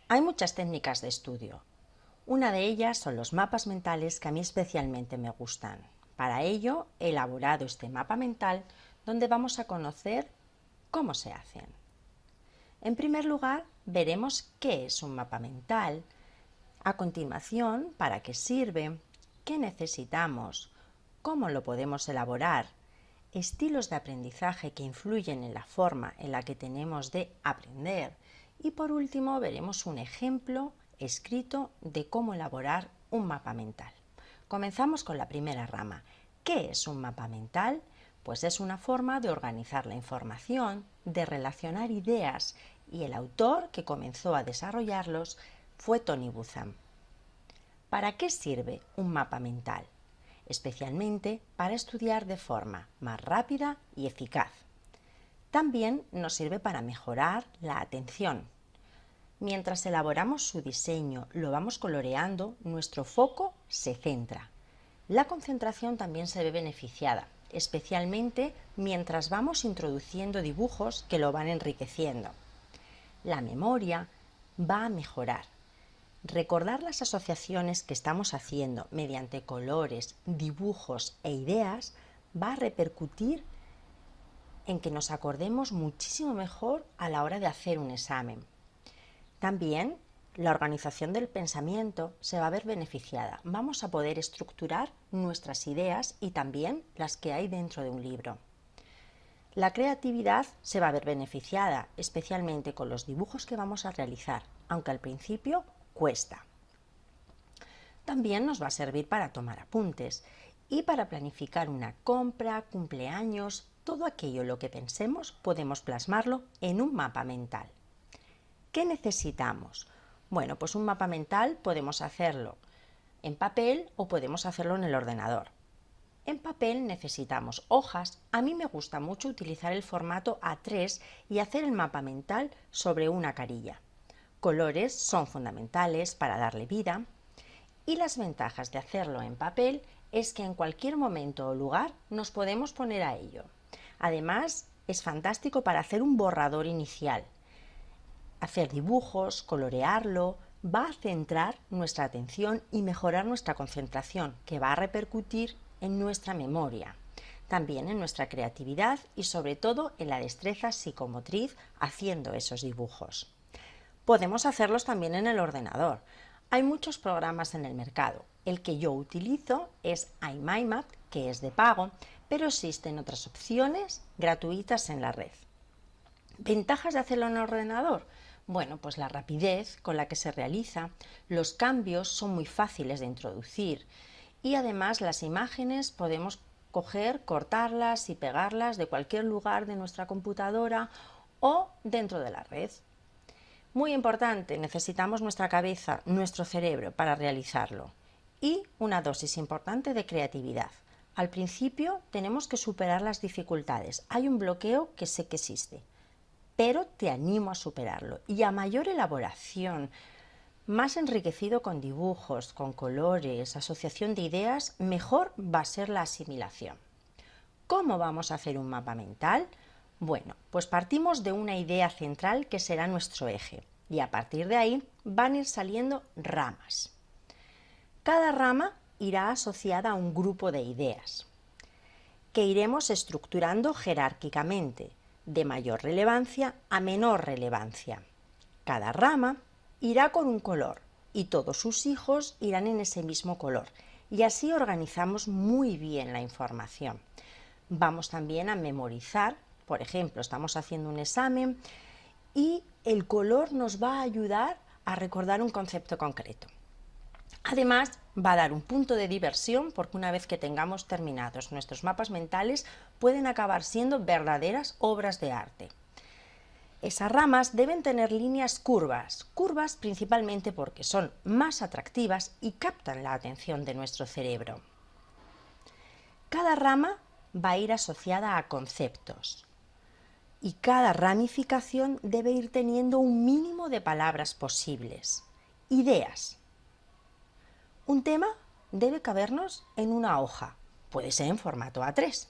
Hay muchas técnicas de estudio. Una de ellas son los mapas mentales que a mí especialmente me gustan. Para ello he elaborado este mapa mental donde vamos a conocer cómo se hacen. En primer lugar, veremos qué es un mapa mental. A continuación, para qué sirve, qué necesitamos, cómo lo podemos elaborar, estilos de aprendizaje que influyen en la forma en la que tenemos de aprender y por último veremos un ejemplo escrito de cómo elaborar un mapa mental. Comenzamos con la primera rama. ¿Qué es un mapa mental? Pues es una forma de organizar la información, de relacionar ideas y el autor que comenzó a desarrollarlos fue Tony Buzan. ¿Para qué sirve un mapa mental? Especialmente para estudiar de forma más rápida y eficaz. También nos sirve para mejorar la atención. Mientras elaboramos su diseño, lo vamos coloreando, nuestro foco se centra. La concentración también se ve beneficiada, especialmente mientras vamos introduciendo dibujos que lo van enriqueciendo. La memoria va a mejorar. Recordar las asociaciones que estamos haciendo mediante colores, dibujos e ideas va a repercutir en que nos acordemos muchísimo mejor a la hora de hacer un examen. También la organización del pensamiento se va a ver beneficiada. Vamos a poder estructurar nuestras ideas y también las que hay dentro de un libro. La creatividad se va a ver beneficiada, especialmente con los dibujos que vamos a realizar, aunque al principio cuesta. También nos va a servir para tomar apuntes y para planificar una compra, cumpleaños, todo aquello en lo que pensemos podemos plasmarlo en un mapa mental. ¿Qué necesitamos? Bueno, pues un mapa mental podemos hacerlo en papel o podemos hacerlo en el ordenador. En papel necesitamos hojas. A mí me gusta mucho utilizar el formato A3 y hacer el mapa mental sobre una carilla. Colores son fundamentales para darle vida y las ventajas de hacerlo en papel es que en cualquier momento o lugar nos podemos poner a ello. Además, es fantástico para hacer un borrador inicial. Hacer dibujos, colorearlo, va a centrar nuestra atención y mejorar nuestra concentración, que va a repercutir en nuestra memoria, también en nuestra creatividad y sobre todo en la destreza psicomotriz haciendo esos dibujos. Podemos hacerlos también en el ordenador. Hay muchos programas en el mercado. El que yo utilizo es iMindMap, que es de pago, pero existen otras opciones gratuitas en la red. ¿Ventajas de hacerlo en el ordenador? Bueno, pues la rapidez con la que se realiza, los cambios son muy fáciles de introducir y además las imágenes podemos coger, cortarlas y pegarlas de cualquier lugar de nuestra computadora o dentro de la red. Muy importante, necesitamos nuestra cabeza, nuestro cerebro para realizarlo y una dosis importante de creatividad. Al principio tenemos que superar las dificultades. Hay un bloqueo que sé que existe, pero te animo a superarlo y a mayor elaboración, más enriquecido con dibujos, con colores, asociación de ideas, mejor va a ser la asimilación. ¿Cómo vamos a hacer un mapa mental? Bueno, pues partimos de una idea central que será nuestro eje y a partir de ahí van a ir saliendo ramas. Cada rama irá asociada a un grupo de ideas que iremos estructurando jerárquicamente, de mayor relevancia a menor relevancia. Cada rama irá con un color y todos sus hijos irán en ese mismo color y así organizamos muy bien la información. Vamos también a memorizar, por ejemplo, estamos haciendo un examen y el color nos va a ayudar a recordar un concepto concreto. Además, va a dar un punto de diversión porque una vez que tengamos terminados nuestros mapas mentales pueden acabar siendo verdaderas obras de arte. Esas ramas deben tener líneas curvas principalmente porque son más atractivas y captan la atención de nuestro cerebro. Cada rama va a ir asociada a conceptos y cada ramificación debe ir teniendo un mínimo de palabras posibles. Ideas. Un tema debe cabernos en una hoja, puede ser en formato A3.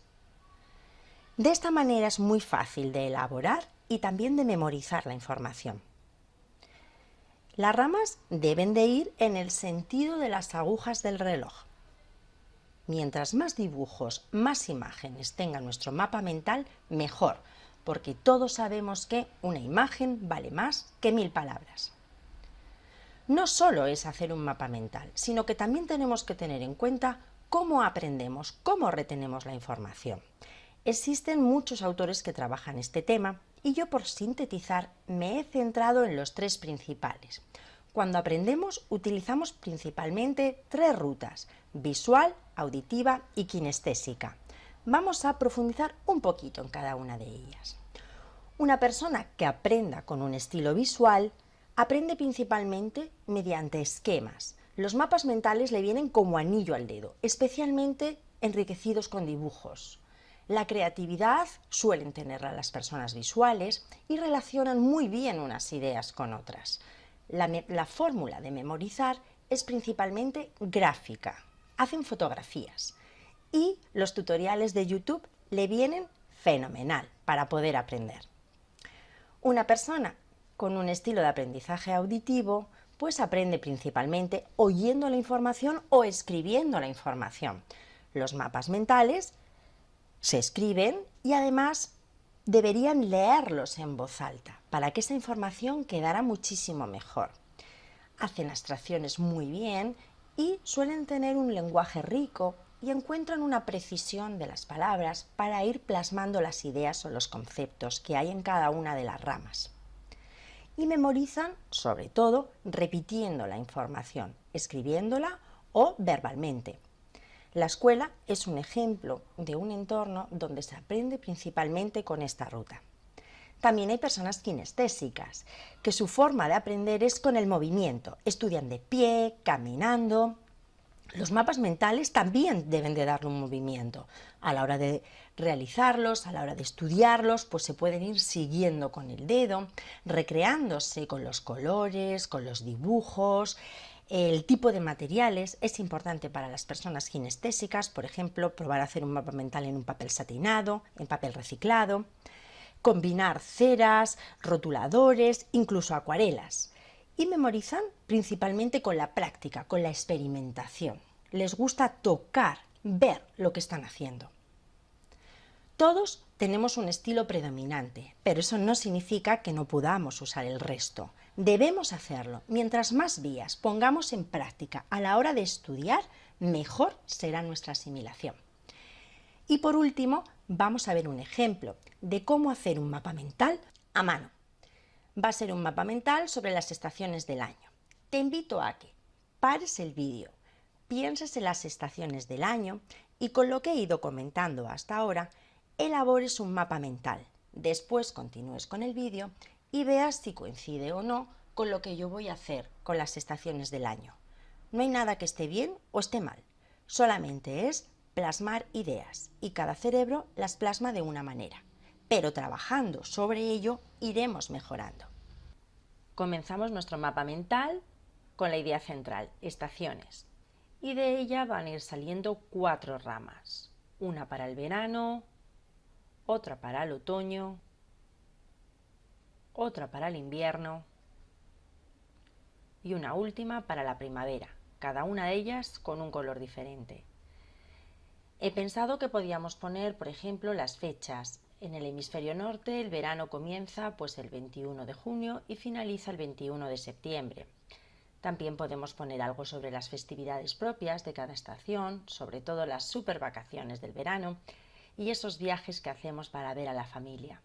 De esta manera es muy fácil de elaborar y también de memorizar la información. Las ramas deben de ir en el sentido de las agujas del reloj. Mientras más dibujos, más imágenes tenga nuestro mapa mental, mejor, porque todos sabemos que una imagen vale más que 1000 palabras. No solo es hacer un mapa mental, sino que también tenemos que tener en cuenta cómo aprendemos, cómo retenemos la información. Existen muchos autores que trabajan este tema y yo, por sintetizar, me he centrado en los 3 principales. Cuando aprendemos utilizamos principalmente 3 rutas: visual, auditiva y kinestésica. Vamos a profundizar un poquito en cada una de ellas. Una persona que aprenda con un estilo visual aprende principalmente mediante esquemas. Los mapas mentales le vienen como anillo al dedo, especialmente enriquecidos con dibujos. La creatividad suelen tenerla las personas visuales y relacionan muy bien unas ideas con otras. La fórmula de memorizar es principalmente gráfica. Hacen fotografías y los tutoriales de YouTube le vienen fenomenal para poder aprender. Una persona con un estilo de aprendizaje auditivo pues aprende principalmente oyendo la información o escribiendo la información. Los mapas mentales se escriben y además deberían leerlos en voz alta para que esa información quedara muchísimo mejor. Hacen abstracciones muy bien y suelen tener un lenguaje rico y encuentran una precisión de las palabras para ir plasmando las ideas o los conceptos que hay en cada una de las ramas. Y memorizan, sobre todo, repitiendo la información, escribiéndola o verbalmente. La escuela es un ejemplo de un entorno donde se aprende principalmente con esta ruta. También hay personas kinestésicas, que su forma de aprender es con el movimiento. Estudian de pie, caminando. Los mapas mentales también deben de darle un movimiento. A la hora de realizarlos, a la hora de estudiarlos, pues se pueden ir siguiendo con el dedo, recreándose con los colores, con los dibujos. El tipo de materiales es importante para las personas kinestésicas, por ejemplo, probar a hacer un mapa mental en un papel satinado, en papel reciclado, combinar ceras, rotuladores, incluso acuarelas. Y memorizan principalmente con la práctica, con la experimentación. Les gusta tocar, ver lo que están haciendo. Todos tenemos un estilo predominante, pero eso no significa que no podamos usar el resto. Debemos hacerlo. Mientras más vías pongamos en práctica a la hora de estudiar, mejor será nuestra asimilación. Y por último, vamos a ver un ejemplo de cómo hacer un mapa mental a mano. Va a ser un mapa mental sobre las estaciones del año. Te invito a que pares el vídeo, pienses en las estaciones del año y, con lo que he ido comentando hasta ahora, elabores un mapa mental. Después continúes con el vídeo y veas si coincide o no con lo que yo voy a hacer con las estaciones del año. No hay nada que esté bien o esté mal, solamente es plasmar ideas y cada cerebro las plasma de una manera, pero trabajando sobre ello iremos mejorando. Comenzamos nuestro mapa mental con la idea central, estaciones, y de ella van a ir saliendo 4 ramas, una para el verano, otra para el otoño, otra para el invierno y una última para la primavera, cada una de ellas con un color diferente. He pensado que podíamos poner, por ejemplo, las fechas. En el hemisferio norte el verano comienza pues el 21 de junio y finaliza el 21 de septiembre. También podemos poner algo sobre las festividades propias de cada estación, sobre todo las supervacaciones del verano y esos viajes que hacemos para ver a la familia.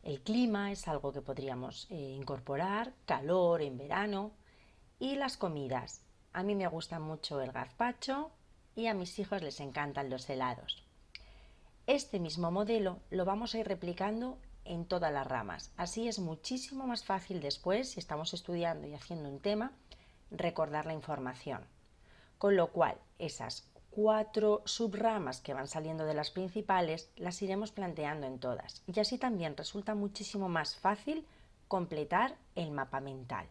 El clima es algo que podríamos incorporar, calor en verano, y las comidas. A mí me gusta mucho el gazpacho y a mis hijos les encantan los helados. Este mismo modelo lo vamos a ir replicando en todas las ramas. Así es muchísimo más fácil después, si estamos estudiando y haciendo un tema, recordar la información. Con lo cual, esas 4 subramas que van saliendo de las principales las iremos planteando en todas. Y así también resulta muchísimo más fácil completar el mapa mental.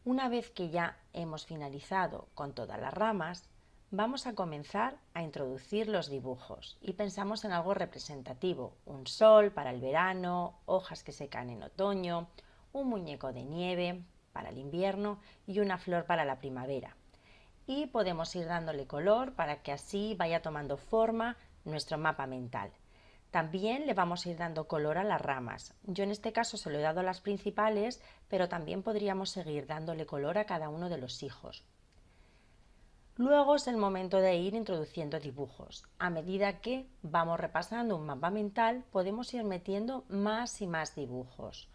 Una vez que ya hemos finalizado con todas las ramas, vamos a comenzar a introducir los dibujos y pensamos en algo representativo, un sol para el verano, hojas que se caen en otoño, un muñeco de nieve para el invierno y una flor para la primavera. Y podemos ir dándole color para que así vaya tomando forma nuestro mapa mental. También le vamos a ir dando color a las ramas. Yo en este caso se lo he dado a las principales, pero también podríamos seguir dándole color a cada uno de los hijos. Luego es el momento de ir introduciendo dibujos. A medida que vamos repasando un mapa mental, podemos ir metiendo más y más dibujos.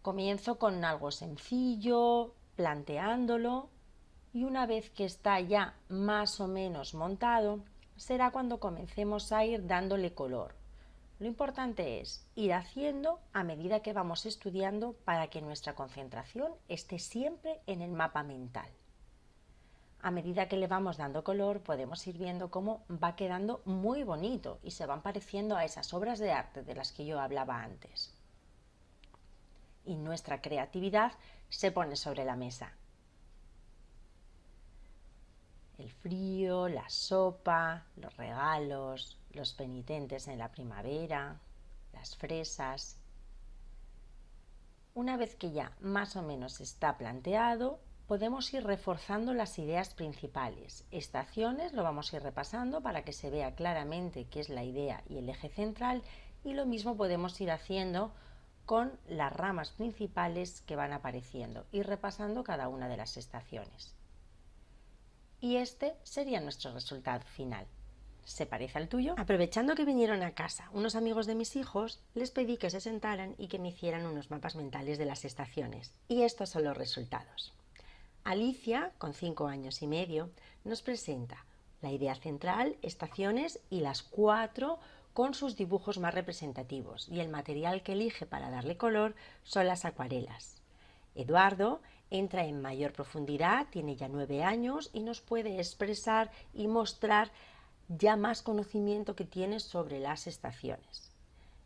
Comienzo con algo sencillo, planteándolo, y una vez que está ya más o menos montado, será cuando comencemos a ir dándole color. Lo importante es ir haciendo a medida que vamos estudiando para que nuestra concentración esté siempre en el mapa mental. A medida que le vamos dando color, podemos ir viendo cómo va quedando muy bonito y se van pareciendo a esas obras de arte de las que yo hablaba antes. Y nuestra creatividad se pone sobre la mesa. El frío, la sopa, los regalos, los penitentes en la primavera, las fresas. Una vez que ya más o menos está planteado, podemos ir reforzando las ideas principales. Estaciones lo vamos a ir repasando para que se vea claramente qué es la idea y el eje central, y lo mismo podemos ir haciendo con las ramas principales que van apareciendo y repasando cada una de las estaciones. Y este sería nuestro resultado final. ¿Se parece al tuyo? Aprovechando que vinieron a casa unos amigos de mis hijos, les pedí que se sentaran y que me hicieran unos mapas mentales de las estaciones. Y estos son los resultados. Alicia, con 5 años y medio, nos presenta la idea central, estaciones y las 4 con sus dibujos más representativos, y el material que elige para darle color son las acuarelas. Eduardo entra en mayor profundidad, tiene ya 9 años y nos puede expresar y mostrar ya más conocimiento que tiene sobre las estaciones.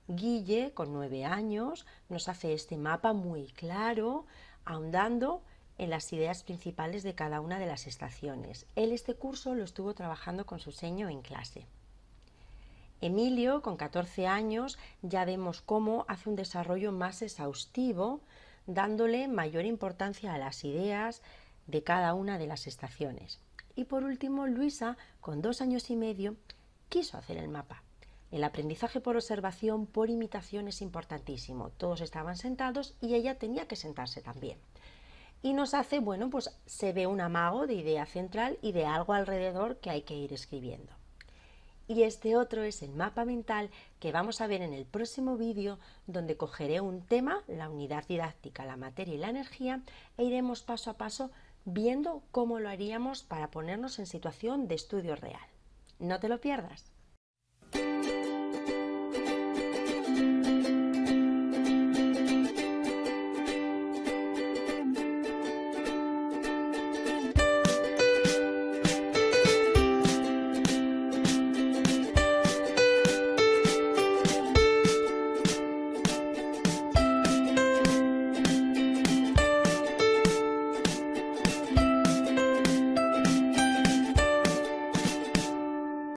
Guille, con 9 años, nos hace este mapa muy claro, ahondando en las ideas principales de cada una de las estaciones. Él este curso lo estuvo trabajando con su seño en clase. Emilio, con 14 años, ya vemos cómo hace un desarrollo más exhaustivo, dándole mayor importancia a las ideas de cada una de las estaciones. Y por último, Luisa, con 2 años y medio, quiso hacer el mapa. El aprendizaje por observación, por imitación, es importantísimo. Todos estaban sentados y ella tenía que sentarse también. Y nos hace, bueno, pues se ve un amago de idea central y de algo alrededor que hay que ir escribiendo. Y este otro es el mapa mental que vamos a ver en el próximo vídeo, donde cogeré un tema, la unidad didáctica, la materia y la energía, e iremos paso a paso viendo cómo lo haríamos para ponernos en situación de estudio real. No te lo pierdas.